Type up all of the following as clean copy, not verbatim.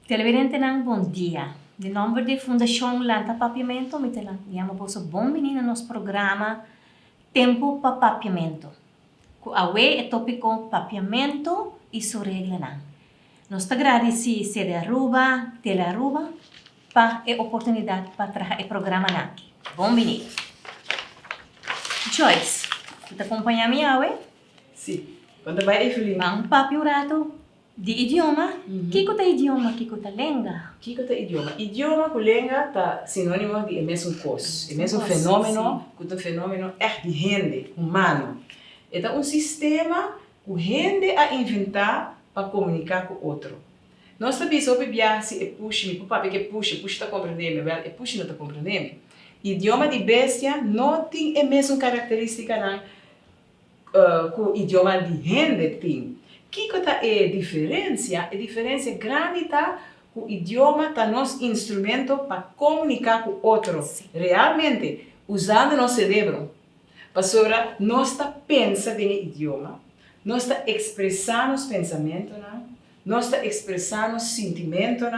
Televidente ng bom dia. De nome de Fundação Lanta Papiamento, me chamamos bom menino nos programa Tempo para Papiamento. Awe é tópico papiamento e sua regra não. Nós agradecemos se de Aruba, Telearuba, para a oportunidade para trazer o programa aqui. Bom menino. Joyce, você acompanha me Awe? Sim. Quando vai Evelyn? Mang papi rato de idioma. Kiko ta idioma, kiko ta lenga. Kiko ta idioma. Idioma com lenga tá sinônimo de mesmo coisa. É mesmo fenômeno, que é um fenômeno de gente, humano. Então, sistema que gente a inventar para comunicar com o outro. Nós também sobre se é puxa, me papai que puxa está compreendendo, é puxa não está compreendendo. Idioma de bestia não tem a mesma característica não, que o idioma de gente tem. Que é a diferença? A diferença grande tá que o idioma tá nosso instrumento para comunicar com o outro. Sim. Realmente, usando nosso cérebro. Pastora, nós está pensando em idioma, nós está expressando os pensamentos, nós está expressando os sentimentos,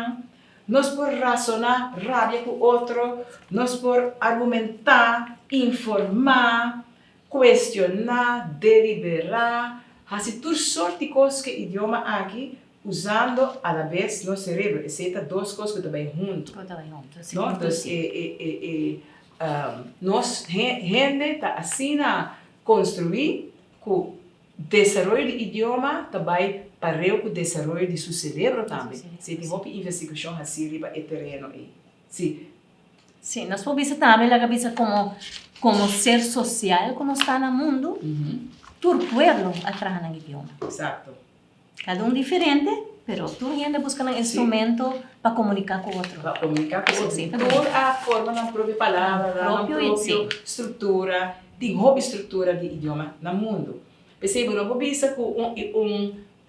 nós por razonar rápido com o outro, nós por argumentar, informar, questionar, deliberar, fazer toda sorte de coisas que o idioma aqui, usando a la vez nosso cérebro, exceto duas coisas que estão juntas. Nós, gente, está assim a construir que o desenvolvimento do idioma também pareu com o desenvolvimento do seu cérebro também. Se tem uma investigação assim, riba é terreno aí. Sim. Sim, nós podemos também a cabeça como ser social que nós está no mundo, todo pueblo atrás no idioma. Exato. Cada diferente, pero tu gente busca um instrumento para comunicar com o outro. Para comunicar com o outro. Sim, toda a forma na própria palavra, na própria estrutura, tem uma estrutura de idioma no mundo. Percebe, não pode ser que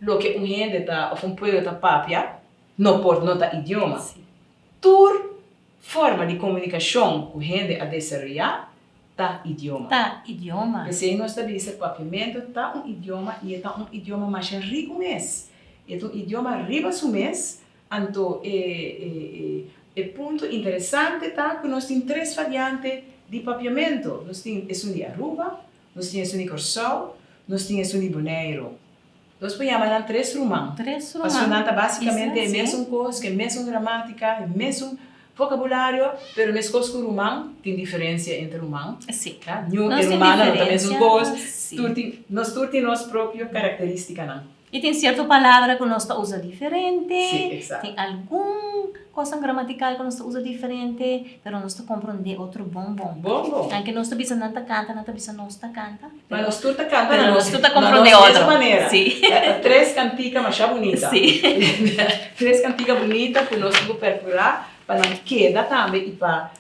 lo que gente tá, ou pueblo tá papia, não pode notar idioma. Toda forma de comunicação que gente a desenvolver, tá idioma. Tá idioma. Percebe, nós também ser papiamento, tá idioma e tá idioma mais rico mesmo. É um idioma riba su mês, então é ponto interessante tá que nós temos três variantes de papiamento. Nós temos um de Aruba, nós temos um de Corsol, nós temos um de Bonaire. Nós podemos três romãs. Três romãs. Sonata basicamente é a mesma coisa, é a mesma gramática, é o mesmo vocabulário, mas as coisas que o romão tem diferença entre o romão. Sim. Tá? Não é romano, não é a mesma coisa. Nós temos nossa própria característica, não? E tem certa palavra que nós usa diferente. Sim, exato. Tem alguma coisa gramatical que nós usa diferente, mas nós compreender outro bom. Anche nós também não canta, não também nós canta. Mas nós tudo canta, mas nós tudo compreender outra maneira. Sim. Três canticas mais bonita. Sim. Três canticas bonitas que nós vamos perfurar para não quedar também e para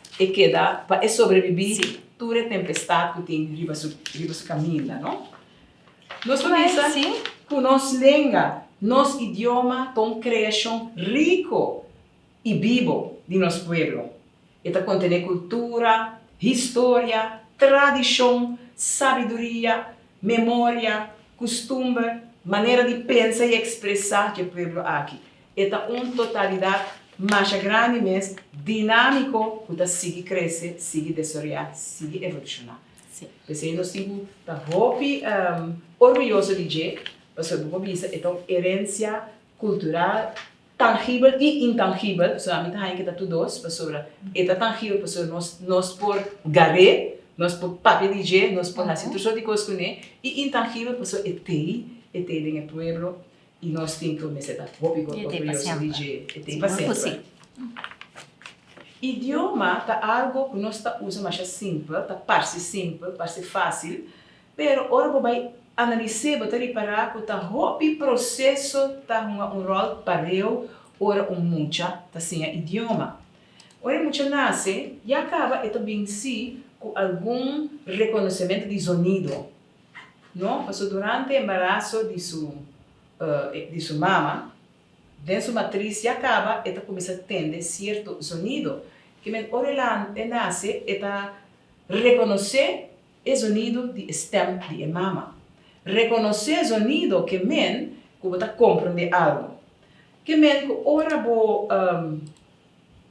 sobreviver toda a tempestade que tem riba su caminho, não? Nós pensamos que nossa língua, nosso idioma, tem uma criação rico e vivo de nosso povo. Ele contém cultura, história, tradição, sabedoria, memória, costume, maneira de pensar e expressar que o povo aqui. Ele é uma totalidade mais grande mesmo, dinâmico, que sigue crescer, sigue desenvolver, sigue evolucionar. Porque nós temos orgulhoso de dizer, porque é uma herência cultural tangível e intangível, somente a gente está tudo é tangível, porque nós por garé, nós por papel de dizer, nós por fazer tudo de coisas e intangível, porque é tem no povo e nós temos que começar orgulhoso de dizer, tem paciência. Idioma é algo que nós usamos mais simples, parece fácil, mas ora vai analisar, vai reparar que o processo tem um rol pareu, ora mucha tá sem idioma. Ora mucha nasce e acaba também com algum reconhecimento de sonido, não? Porque durante o embaraço de sua mama, dentro sua matriz e acaba, ela começa a ter certo sonido, que ela nasce, ela reconhece o sonido de stem de mama. Reconhecer o sonido que você compreende algo. que men ora bo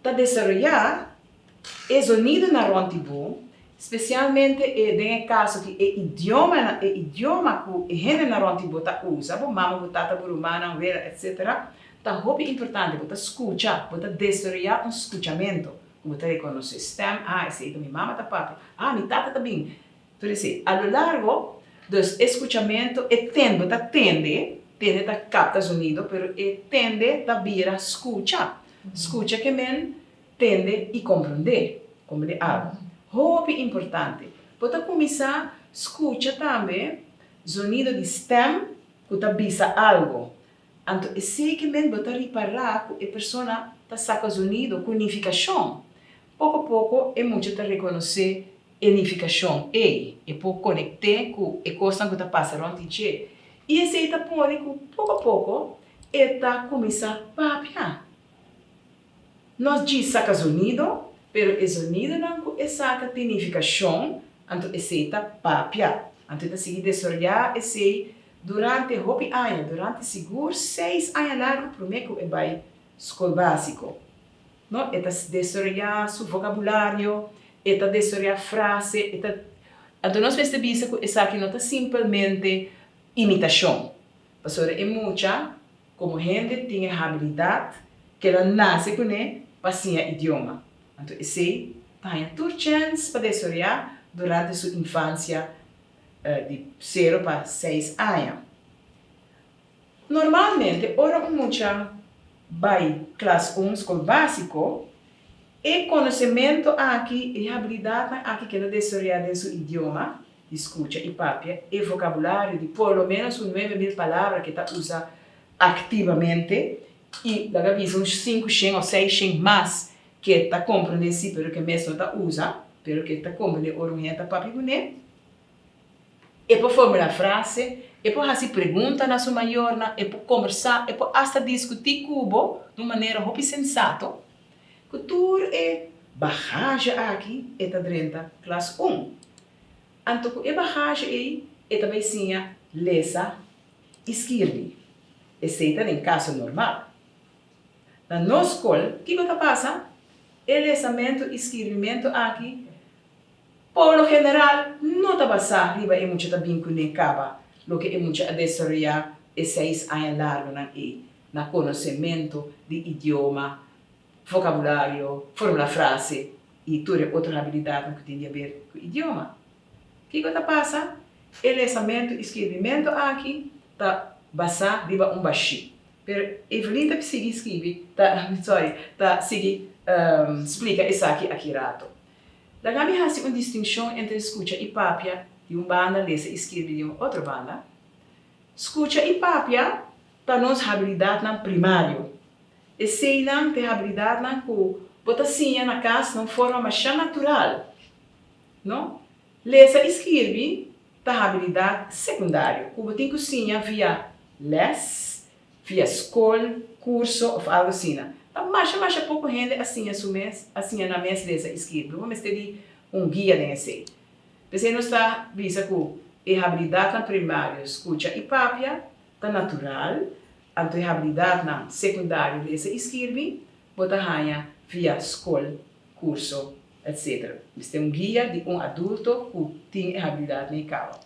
ta desarrollar o sonido na rontibu, especialmente em caso que idioma que gente na rontibu ta usa, bo mama bo tata bo rumana, etc. Ta hopi importante, bo ta escucha, bo ta desarrollar escuchamento, bo ta reconocer stem, esse é mi mama ta papi, mi tata ta bem. Então, a lo largo dos escuchamento, bo ta tende ta capta sonido, pero tende ta vira escucha. Escucha que men tende e compreender algo. Hopi importante. Pode começar a escutar também sonido de stem que ta bisa algo. Então, esse que men bota reparar que a pessoa ta saca sonido com unificação. Pouco a pouco é muito ta reconhecer a unificação e pode conectar com a coisa que ta passa onde é. E esse ta pode que pouco a pouco ta começar a papiar. Nós diz saca sonido, pero o sonido não é saca tinificação, então esse tá papia. Então tá seguir desarrollar esse durante hopi anos, durante seguro 6 anos largo primeiro que vai escola básico. Não, é tá desarrollar seu vocabulário, é tá desarrollar frase, é tá. Então nós percebemos que essa aqui não tá simplesmente imitação. Pastor é muita, como gente tem habilidade que ela nasce com passinya idioma. Então, esse tem a tua chance para desarrollar durante sua infância de 0 para 6 anos. Normalmente, ora muita vai classe 1, escola básico, e conhecimento aqui, e habilidade aqui que ela desarrollar em seu idioma, de escuta e papia, e vocabulário de pelo menos 9.000 palavras que está usa ativamente, e daí avisa uns 5 ou 6 mais que está compreendendo si, pero que mesmo está usa, pero que está compreendendo ora gente papi gune. E por formular frase, e por fazer pergunta na sua maior, e por conversar, e por até discutir cubo de uma maneira muito sensata. Cultura é bagagem aqui, é da dentro classe 1. Então, a bagagem aí, é também sim, lesa, escrever. Esse é em caso normal. Na nossa escola, o que passa? O lesamento e escrevimento aqui, por lo general, não está passando, riba é muito bem conectado, lo que é muito a desarrollar e 6 anos largo na conhecimento de idioma, vocabulário, fórmula frase e toda outra habilidade que tem a ver com o idioma. O que passa? O lesamento e escrevimento aqui está basado riba baixo. Pero Evelyn tá seguir escrever, explica isso aqui rato. Daí me faz uma distinção entre escuta e papia de uma banda lesa e escrever de outra banda. Escuta e papia tá nos habilidade na primário. E sei não tem habilidade na que bota assim na casa de forma mais natural, não? Lesa e escrever tá habilidade secundária. O botem cozinha via les via escola, curso ou algo assim. Mas pouco gente assim na mês dessa escrita. Vamos ter guia nesse. Você não está vendo que a habilidade na primária, escuta e papia, está natural. A habilidade na secundária, dessa escrever, bota ranha via escola, curso, etc. Você tem guia de adulto que tem habilidade na casa.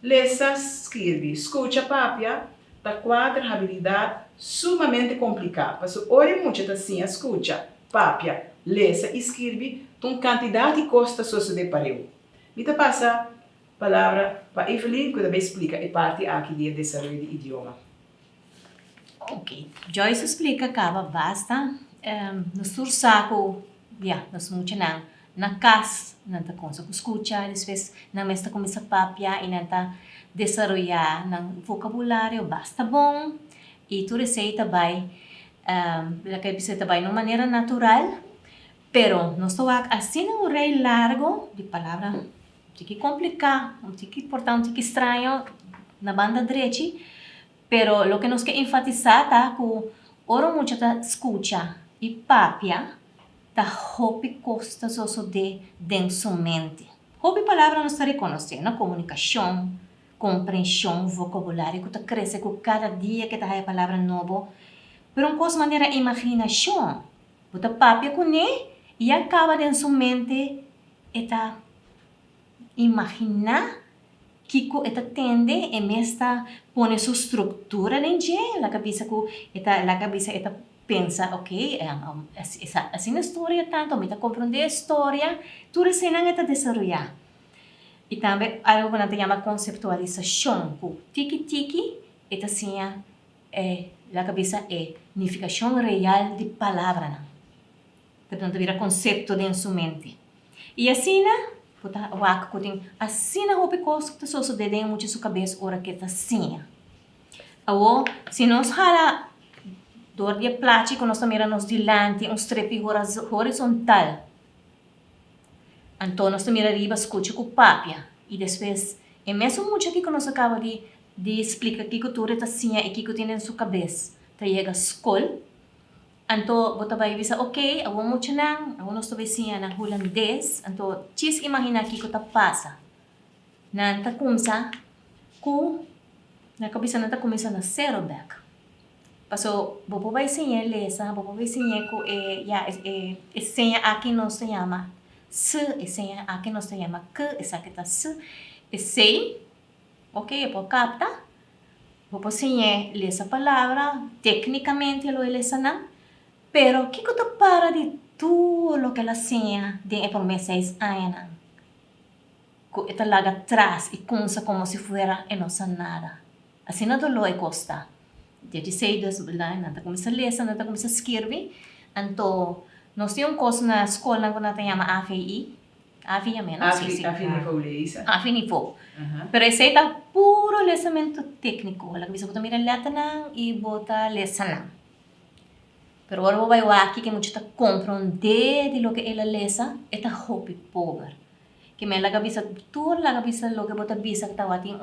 Lesa, escreve, escuta, papia, da quadra habilidade sumamente complicada. Porque ora muito assim, escuta, papia, lesa, escreve, tem quantidade de costa social para eu. Então passa a palavra para Evelyn, que também explica a parte aqui de desenvolvimento de idioma. Ok, Joyce explica que basta no sursaco, nós muito na casa, não tá com escuta, depois na mesa começa a papia e não tá desarrollar ng vocabulário basta bom e tu receita vai de uma maneira natural, pero não estou assim um rei largo de palavra que complicar, que importante, que estranho na banda direita, pero lo que nos que enfatizar tá que ora muito tá escuta e papia tá hopi costa soso de densamente. Hopi palavra nos está reconhecendo, comunicação, compreensão, vocabulário, que cresce com cada dia que está a palavra nova. Pero com essa maneira, imaginação. Você papia com ele e acaba em sua mente eta imaginar que eta tende e mesta pone sua estrutura dentro la cabeça eta pensa, ok, assim a história tanto, me está compreender a história, tu recém eta desenvolver. E também algo que nós chamamos conceptualização, que tiki-tiki, eta assim, la cabeça é significação real de palavra. Portanto, vira conceito dentro da sua mente. E assim, assim na roupa coisa que só sucede muito na sua cabeça, hora que está assim. Ou, se nós hala dor de plástico, nós também nos dilante, strepe horizontal. Então, nós também arriba escuta com papia. E depois, é mesmo muito aqui que nós acaba de explicar que tu está assim e que tu tem na sua cabeça. Tá chega a escola. Então, você vai dizer, ok, eu vou muito não, eu não estou assim na holandês. Então, tis imagina que está passa. Não está começa com na cabeça não está começando a zero back. Passo, você vai ensinar lesa, você vai ensinar que senha aqui não se chama se, senha aqui não se chama que, essa que está se, sei, ok, por capta. Você ensinar essa palavra, tecnicamente lo lesa não. Pero, ¿qué te para de todo lo que la hacía de por meses 6 años? Que esta laga atrás y consa como si fuera y no san nada. Así no te lo costa. 16 anos, nada começa a ler, nada começa a escrever. Então, nós temos coisa na escola que nós chamamos AFI. AFI é menos. AFI niveau lezen. AFI niveau. Pero esse é puro lesamento técnico. Ela começa a botar mira letra e botar letra não. Pero agora vai aqui que muito está compreender de lo que ela lesa, é hobby pobre. Que me la cabeça, toda la cabeça lo que bota bisa que tá tem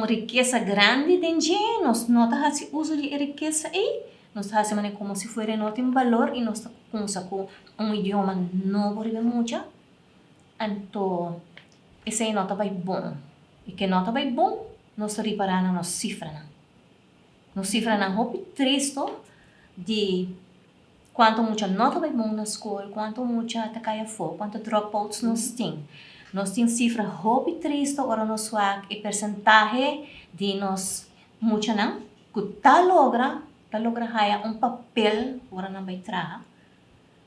riqueza grande dentro, nós não tá fazendo uso de riqueza aí, nós tá fazendo como se fosse não tem valor e nós tá com idioma novo ribe muito. Então, esse aí não tá vai bom. E que não tá vai bom, nós tá reparando nas cifras. Nos cifras na hobby triste de quanto muita nota vai bom na escola, quanto muita tá caia fora, quanto dropouts nós tem. Nós temos cifra hobby triste, ora nós e percentagem de nós muita não, que tá logra haya papel, ora não vai trabalhar.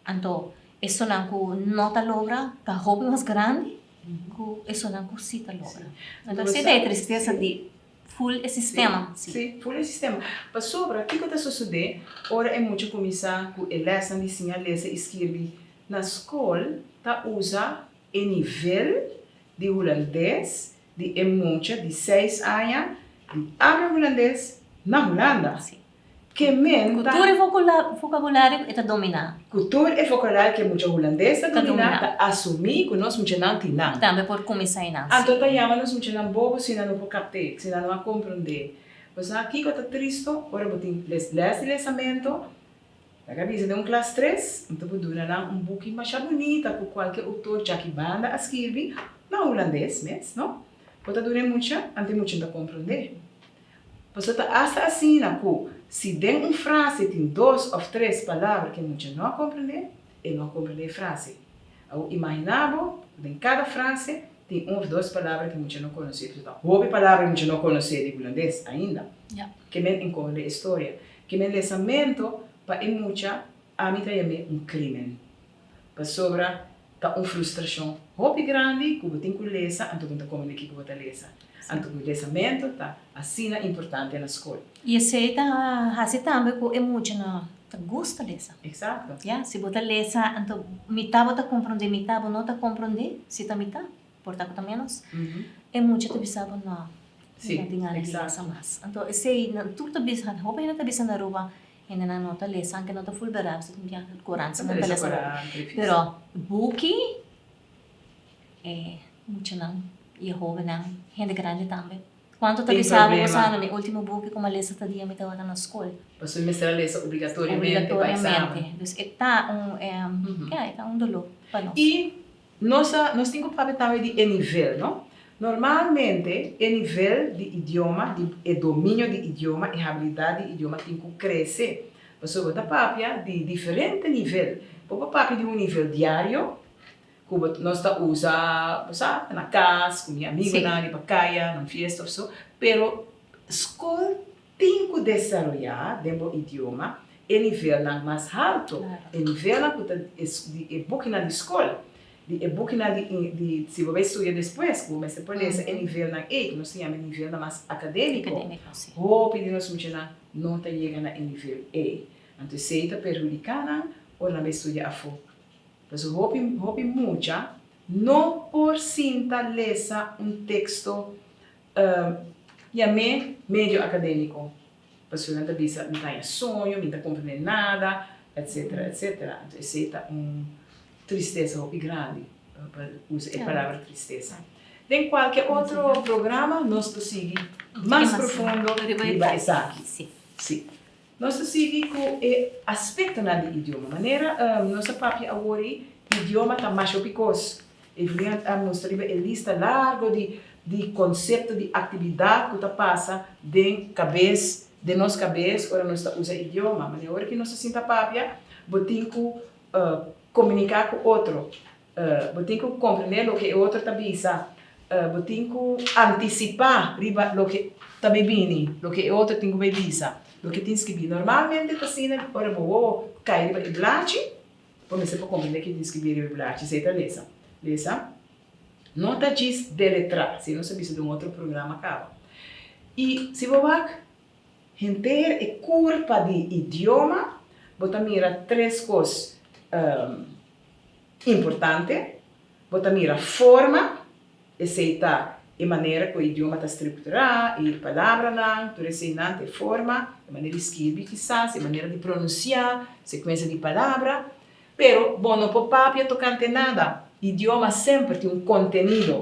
Então, isso não que nota logra, tá hobby mais grande, que isso não que cita logra. Então, essa é a tristeza de full sistema. Sim, full sistema. Mas sobre o que está sucedendo, ora é muito começar com elas de sim a ler e escrever na escola, tá usa o nível de holandês de emucha de 6 anos de habla holandês na Holanda. Sim. Que men cultura e vocabulário está dominando. Cultura e vocabulário que muito holandês está dominando, está assumir que nós muito não tinha. Também por começar a não. Então tá chama nós muito não bobo se não por captar, se não compreender. Pois aqui que está triste, ora botin lesamento. A cabeça de classe 3, então pode dar book mais bonita com qualquer autor já que banda a escrever na holandês mesmo, não? Pode durar muito, antes muito não compreender. Pois tá hasta assim, se tem frase tem 2 ou 3 palavras que muito não compreender, e não compreender a frase. Eu imaginava, em cada frase tem 1 ou 2 palavras que muito não conhecia. Houve palavras que muito não conhecia de holandês ainda. Que men encontra a história, que men lesamento para muita a mim também crime. Para sobra tá frustração hobby grande que você tem que ler, então você comunica que você lê. Então o lesamento tá assim importante na escola. E esse tá assim também que é muito na tá gosta lesa. Exato. Se você lê, então metade você compreende, metade não tá compreende, se tá metade, portanto tá menos. É muito te bisava na sim, exato. Então esse tudo te bisa, hobby na te bisa na ruba. Ainda não nota lesa, anche nota full berap, se tinha corança não lesa. Pero buki muito não, e jovem não, gente grande também. Quanto te bisava usando meu último buki como lesa ta dia me tava na escola. Passou me será lesa obrigatoriamente. Então está tá dolor para nós. E nós temos que falar também de nível, não? Normalmente, o nível de idioma, o domínio de idioma e a habilidade de idioma tem que crescer. Você vai papia de diferente nível. Pode papia de nível diário, que nós usa, na casa, com minha amiga, na praia, na festa, pero escola tem que desenvolver dentro do idioma e nível mais alto, e nível de book na escola. De book na se você estudar depois, como você pode ler, é nível na que nós temos nível mais acadêmico. Ou pedimos mencionar não está chegando a nível E. Então, se está perjudicando, ou não vai estudar a fundo. Então, hopi mucha, não por cinta lesa texto meio acadêmico. Porque não tem sonho, não está compreendendo nada, etc, etc. Então, se está tristeza hopi grande, usa a palavra tristeza. Em qualquer outro programa, nós seguimos mais profundo e mais aqui. Sim. Nós seguimos com o aspecto do idioma. Maneira, nossa papia agora, o idioma está mais picos. E nós temos uma lista larga de conceitos, de atividade que passa de nossa cabeça, ou nós usa idioma. Maneira que nós sinta papia, temos que comunicar com o outro. Temos que compreender o que o outro está dizendo. Temos que antecipar o que está bebendo, o que o outro tem que dizer. O que tem que vir. Normalmente, assim, ora vou cair para o blate, para você compreender que tem que vir o blate. Você está lesa. Lesa. Não está diz deletrar, se não sabe de outro programa acaba. E se você vai entender a curva de idioma, você mira três coisas importantes. Você mira a forma, essa a maneira que o idioma está estruturado, e palavra não, tudo isso não, forma, a maneira de escrever quizás, a maneira de pronunciar, sequência de palavra, pero, bom, não pode papia tocante nada, idioma sempre tem conteúdo,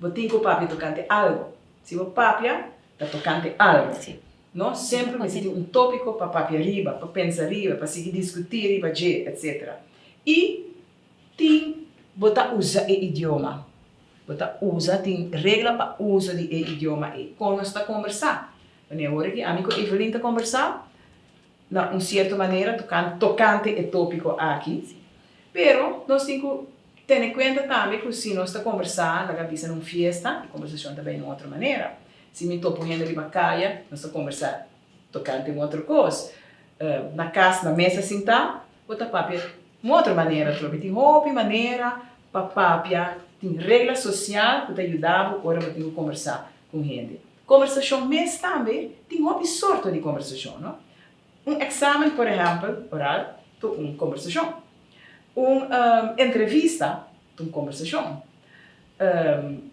você tem que papia tocante algo, se você papia, está tocante algo, não? Sempre você tem tópico para papia riba, para pensar riba, para seguir discutir riba, etc. E tem, você usa o idioma. Você usa, tem regra para o uso do idioma. Quando nós estamos conversando, agora que amigo Evelyn está conversando, de uma certa maneira, tocante o tópico aqui. Pero nós temos que ter em conta também que se nós estamos conversando, na cabeça numa festa, a conversação também de outra maneira. Se me estou ponhando de bacaia, nós estamos conversando tocante em outra coisa. Na casa, na mesa, assim, você papia de outra maneira. Tem outra maneira para papia. Tem regra social que te ajudava, agora eu tenho que conversar com gente. Conversação, mas também tem uma sorte de conversação, não? Exame, por exemplo, oral, tem uma conversação. Entrevista, tem uma conversação.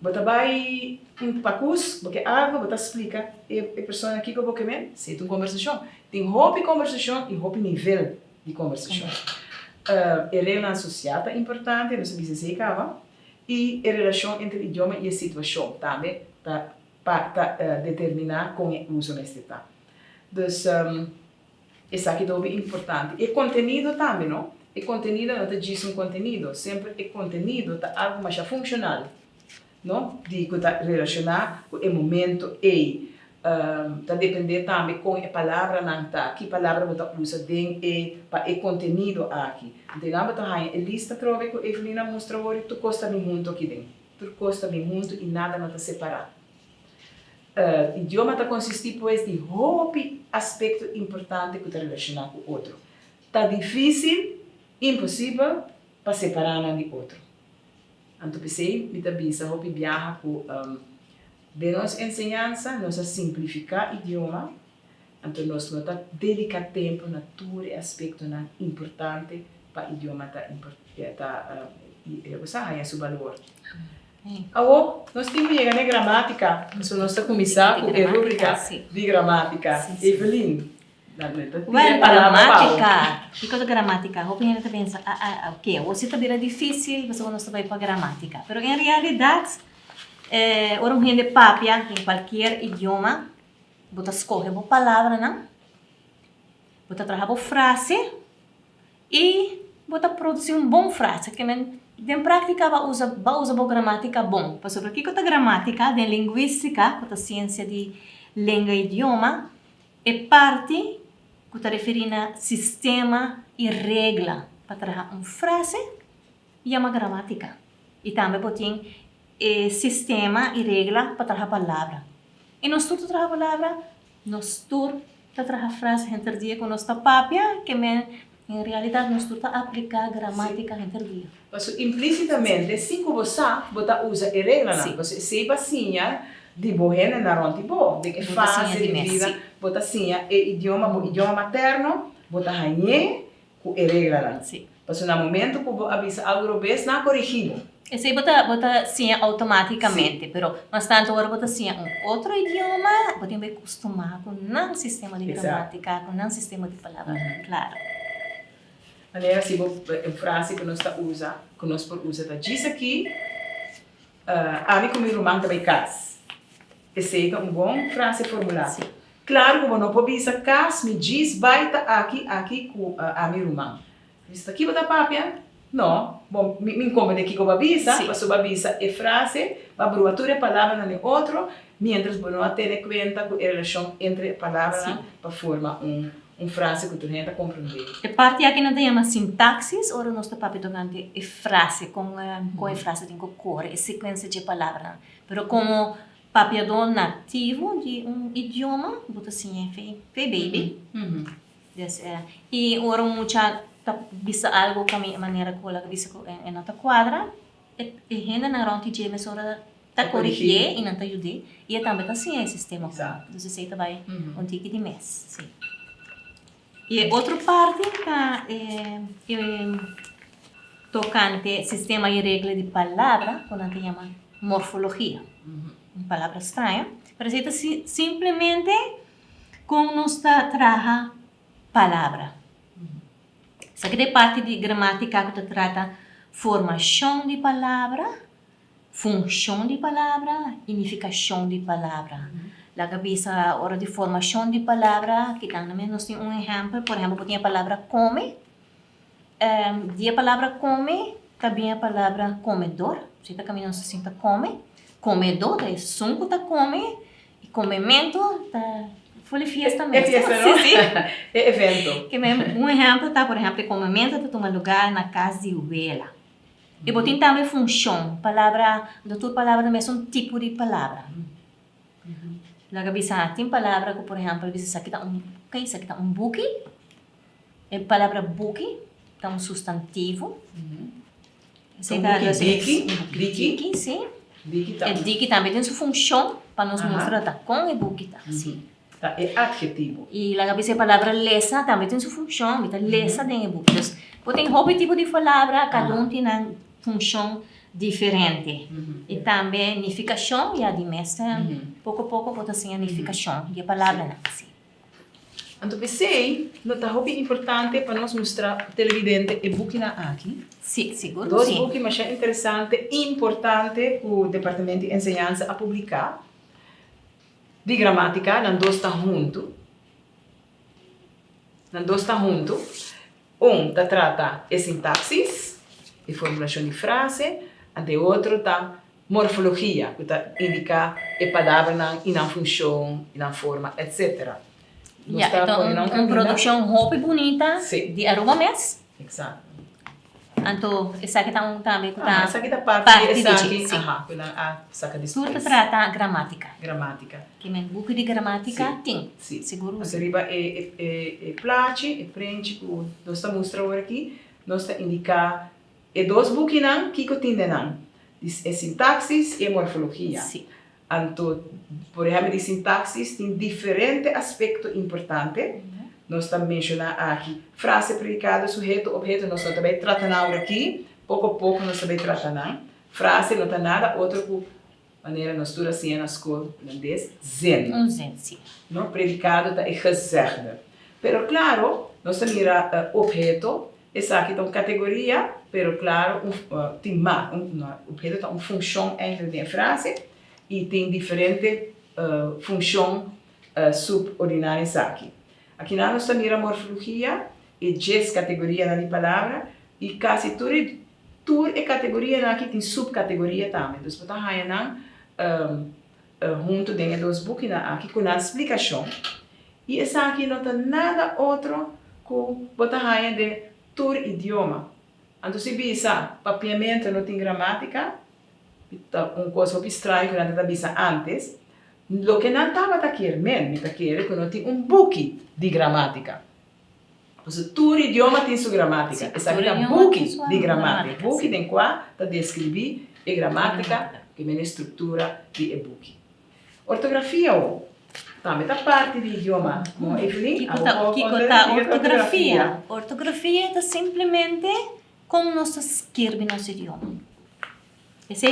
Você vai pacus, porque algo, você explica, a pessoa aqui que eu vou comer, se tem uma conversação. Tem hobby conversação e hobby nível de conversação. A relação social é importante, não sei se você acaba. E a relação entre o idioma e a situação também para determinar como é o uso neste tempo. Então, isso aqui é muito importante. E conteúdo também, não? E conteúdo não diz conteúdo, sempre o conteúdo está algo mais funcional, não? De que está relacionado com o momento e está depender também com a palavra não está, que palavra você usa dentro para o conteúdo aqui. Então, nós temos a lista trove que a Evelina mostrou agora, tu costa bem muito aqui dentro. Tu costa bem muito e nada não está separado. O idioma está consistir pois de hobby aspecto importante que está relacionado com o outro. Está difícil, impossível para separar um do outro. Então, pensei, me tabisa hobby viaja com de nossa ensinança, nós simplificar o idioma, então nós vamos dedicar tempo na todo aspecto importante para o idioma usar seu valor. Agora, nós temos que chegar na gramática, nós vamos começar com a rubrica de gramática. Evelyn, well, gramática. Ikaw gramática, hope niya natin sa okay, você também é difícil, você não vai para gramática. Pero em realidade, orang hindi papia em qualquer idioma, você escolhe uma palavra, não? Você trabalha uma frase e você produz uma boa frase, que Na prática, usa boa gramática bom. Para sobre o que é gramática, de linguística, que é a ciência de língua e idioma, é parte que está referindo a sistema e regra para trabalhar uma frase e uma gramática. E também tem sistema e regra para trabalhar palavra. E nós tudo trabalhar palavra, nós tudo trabalhar frase entre dia com nossa papia, que em realidade nós tudo aplicar gramática entre dia. Mas implicitamente, se você usa a regra, você saiba sim, de boa na ronti bo, de que fase de vida, você sim, idioma materno, você ganha com a regra. Mas no momento que você avisa algo vez, não corrigimos. Esse bota sim automaticamente, pero mas tanto agora bota sim outro idioma, você tem que acostumar com um sistema de gramática, com um sistema de palavras, claro. Aliás, se você frase que nós usa, que nós usa, diz aqui, ame com meu irmão também casa. Essa é uma boa frase formulada. Claro, como não pode dizer casa, me diz baita aqui com a meu irmão. Diz aqui bota papia? Não. Bom, me incomode aqui com a babisa, mas a babisa é frase, a abreviatura é palavra no outro, mientras você não tem conta com a relação entre palavras para formar frase que tu tenta compreender. A parte aqui não tem uma sintaxis, ou nós estamos tocando a frase, com a frase tem que cor, a sequência de palavras. Mas como papiador nativo de idioma, bota assim, é baby. E agora muita bisa algo com a maneira que ela bisa em outra quadra, e ainda na ronti de mesura tá corrigir e não tá ajudar, e também tá assim, esse sistema. Então, você vai um tique de mês, sim. E outra parte está tocante sistema e regra de palavra, quando a gente chama morfologia. Uma palavra estranha. Mas é simplesmente como nós trabalha palavra. Essa aqui é parte de gramática que trata formação de palavra, função de palavra, unificação de palavra. La cabeça, hora de formação de palavra, que também nós temos exemplo, por exemplo, tem a palavra come, a palavra come, também a palavra comedor, você está caminhando se sinta come, comedor, é som que está come, e comimento, tá, foi fiesta mesmo. É fiesta, não? Sim. É evento. Que exemplo está, por exemplo, comimento está tomando lugar na casa de vela. E tem também função, palavra, doutor, palavra mesmo um tipo de palavra. La cabeça tem palavra que, por exemplo, isso aqui está um buki. A palavra buki está um substantivo. Biki, sim. Biki também tem sua função para nos mostrar tá com e buki tá. Sim. Tá, é adjetivo. E la cabeça a palavra lesa também tem sua função, então lesa tem o buki. Então, tem hobby tipo de palavra, cada um tem uma função diferente. E também unificação e a dimensão, pouco a pouco pode ser unificação e a palavra não assim. Então, pensei, nota hobby importante para nós mostrar o televidente e book na aqui. Sim, seguro. Dois books mais interessantes, importante o departamento de ensinança a publicar. De gramática, não dois está junto. Trata a sintaxis, a formulação de frase. Ante outro está morfologia, que indica a palavra em função, em forma, etc. Então, uma produção roupa bonita de aroma mesmo. Exato. Então, essa aqui também está essa aqui está parte de aqui, saca de tudo trata gramática. Gramática. Que é um book de gramática tem. Sim. Seguro. Então, riba place, prende, nós estamos mostrando aqui, nós está indicar e dois books não que tem não. É sintaxis e morfologia. Sim. Então, por exemplo, de sintaxis tem diferentes aspectos importantes. Nós estamos mencionando aqui frase, predicado, sujeito, objeto. Nós também tratando aqui. Pouco a pouco nós também tratando. Frase não tem nada, outra maneira nós estudamos assim na escola holandês, zin. Zin, sim. Não, predicado está gezegd. Pero claro, nós também objeto. Essa aqui é uma categoria, pero claro, tem objeto tem uma função entre a frase e tem diferente função subordinárias aqui. Aqui nós temos a morfologia e 10 categorias na palavra e quase tur e categoria na aqui tem subcategoria também. Então, botar aí na junto dengan dos book na aqui com a explicação. E essa aqui não tem nada outro que botar aí de tur idioma. Então, se bisa papiamento não tem gramática, coisa que estranho que não estava bisa antes. Lo que não estava aqui, me está querendo que não tem book de gramática. Então, tur idioma tem sua gramática. Essa aqui é book de gramática. Book tem qua está descrever a gramática que é a estrutura de e-book. Ortografia também está parte do idioma. Evelyn, ortografia. Ortografia é simplesmente como nós escrevemos nosso idioma. Essa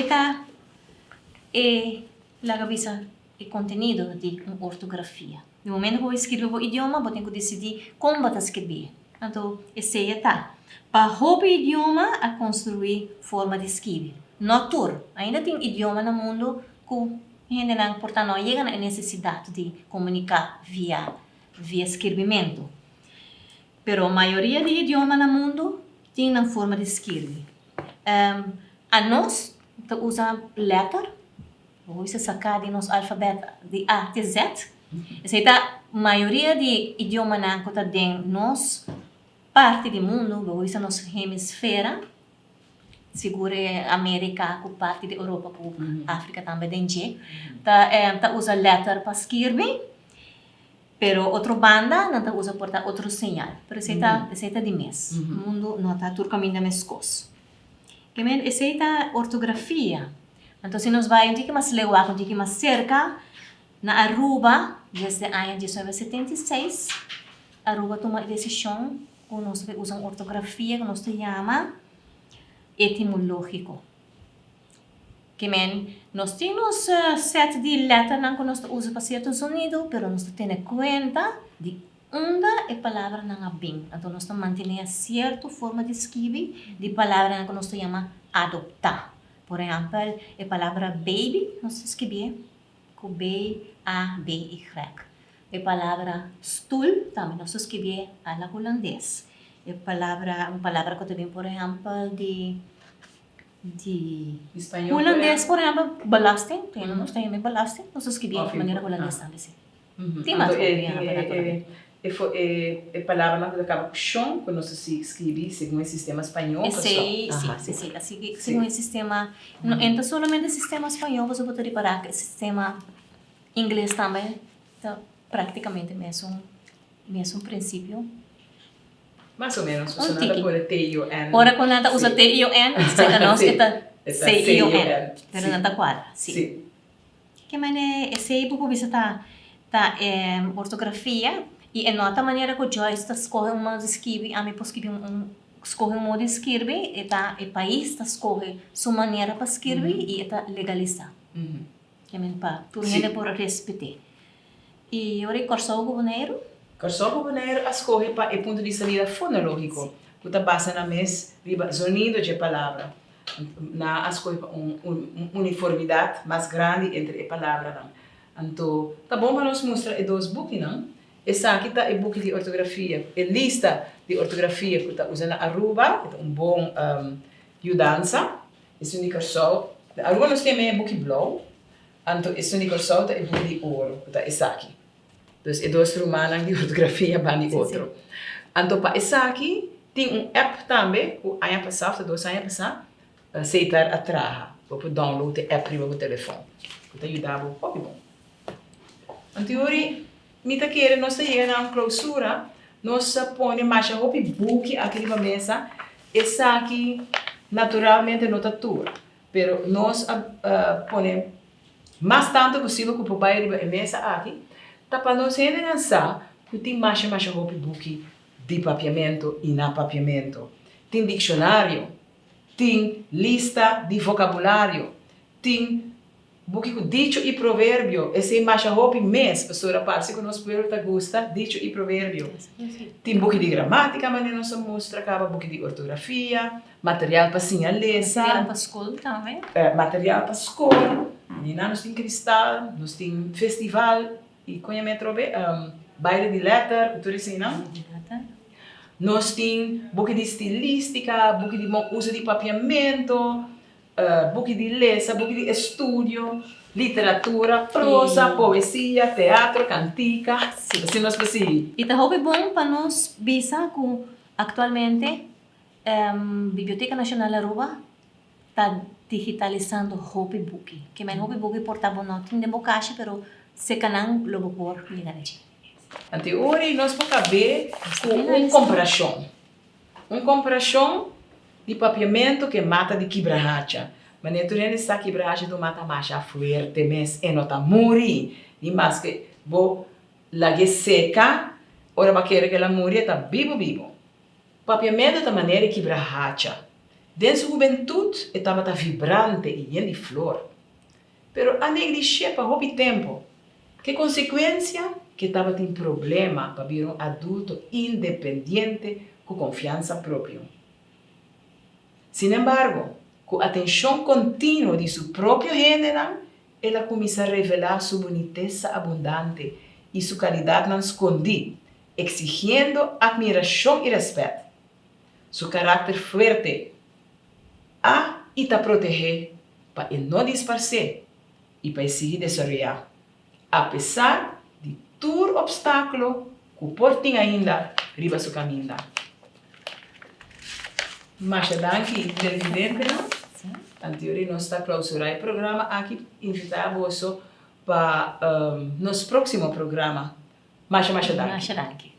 é a cabeça e conteúdo de ortografia. No momento que eu escrevo o idioma, eu tenho que decidir como eu vou escrever. Então, essa está. Para o idioma, a construir forma de escrever. Não tudo. Ainda tem idioma no mundo que ainda não, portanto, não chega a necessidade de comunicar via escrevimento. Mas a maioria de idiomas no mundo tem uma forma de escrever. A nós, usa letra, vamos sacar de nosso alfabeto de A até Z. Essa é a maioria de idiomas que tem nossa parte do mundo, vamos usar nossa hemisfera, segura América, com parte da Europa, com África também tem. Usa letra para escrever, mas outra banda não usa para outro sinal. Mas essa é de mês. O mundo não está todo caminho da mesma coisa. Essa é a ortografia. Então, se nós vamos ter mais leuaco, ter mais cerca, na Aruba, desde o ano 1976, Aruba toma a decisão que nós usamos ortografia, que nós chamamos etimológico. Nós temos set de letras que nós usamos para certos sonidos, mas nós temos conta de onde a palavra não vem. Então, nós mantemos certa forma de escrever de palavra que nós chamamos adoptar. Por exemplo, a palavra baby, nós escrevemos com B-A-B-Y. A palavra stool, também nós escrevemos na holandês. Uma palavra que também, por exemplo, de espanhol, holandês, por exemplo, belasting. Nós temos belasting, nós escrevemos de maneira holandesa também. Tem mais a palavra que acaba com chão, que nós se escreve segundo o sistema espanhol. Sim, segundo o sistema. Não entra somente o sistema espanhol, você pode reparar que o sistema inglês também está praticamente mesmo princípio. Mais ou menos, funcionando por T-I-O-N. Ora, quando a gente usa T-I-O-N, chega nós que está C-I-O-N, mas não está quadra. Sim. Que maneira, esse aí, por visitar ortografia, e é nota maneira que o Joyce escolhe uma escreve, a mim escolhe um modo de escrever, e o país escolhe sua maneira para escrever e está legalizar. Que maneira para tudo por respeitar. E eu recurso o governo. Corso Boneiro escolhe para o ponto de vista fonológico, que está base na mesma sonido de palavra. Na escolhe uma uniformidade mais grande entre as palavras. Então, tá bom para nós mostrar dois books, não? Essa aqui está o book de ortografia, a lista de ortografia que está usando a Aruba, que é bom ajudança. Esse único só, Aruba nós temos um book blau, então esse único só é o book de ouro, que está esse aqui. Então, é dois romanos de ortografia para o outro. Então, para esse aqui, tem app também, que ano passado, 2 anos passados, aceitar a traja, para download a app para o telefone. Que ajudava um pouco bom. Então, hoje, mita querer nós chegamos a uma clausura, nós põe mais um book aqui na mesa, esse aqui, naturalmente, não está tudo. Mas nós põe mais tanto possível que o pai na mesa aqui, para nós pensar que tem mais book de papiamento e não papiamento. Tem dicionário, tem lista de vocabulário, tem book com dicho e provérbio. Esse é mais mês, professora, parece que nós gosta dicho e provérbio. Tem book de gramática, mas nós mostra book de ortografia, material para sinaleza. Material para escola também. Material para escola. Nós tem cristal, nós tem festival. E conhecimento baile de letra, tudo isso não? Nós temos book de estilística, book de uso de papiamento, book de lesa, book de estudio, literatura, prosa, poesia, teatro, cantica. Assim nós precisamos. E tá bom para nós bisa que atualmente Biblioteca Nacional Aruba está digitalizando Hopi Book. Que men Hopi Book portava não tem de caixa, pero se canang logo por ligar aqui. Ante hoje nós podemos ver comparação. Comparação de papiamento que mata de quebrahacha. Mas naturalmente essa quebrahacha do mata mais forte, mas é nota muri. E mais que vou lague seca, ora vai querer que ela muri está vivo. Papiamento da maneira quebrahacha. Desde a juventude estava vibrante e de flor. Pero a negligencia para o tempo. Que consequência? Que estava tendo problema para vir adulto independente com confiança própria. Sin embargo, com atenção contínua de seu próprio gênero, ela começa a revelar sua boniteza abundante e sua qualidade não escondida, exigindo admiração e respeito. Seu caráter forte e te proteger para não disparar e para seguir desenvolver, apesar de todo obstáculo que portem ainda riba seu caminho. Mas danke, presidente, anterior nós está clausurar o programa aqui invitamos para nosso próximo programa. Mas danke.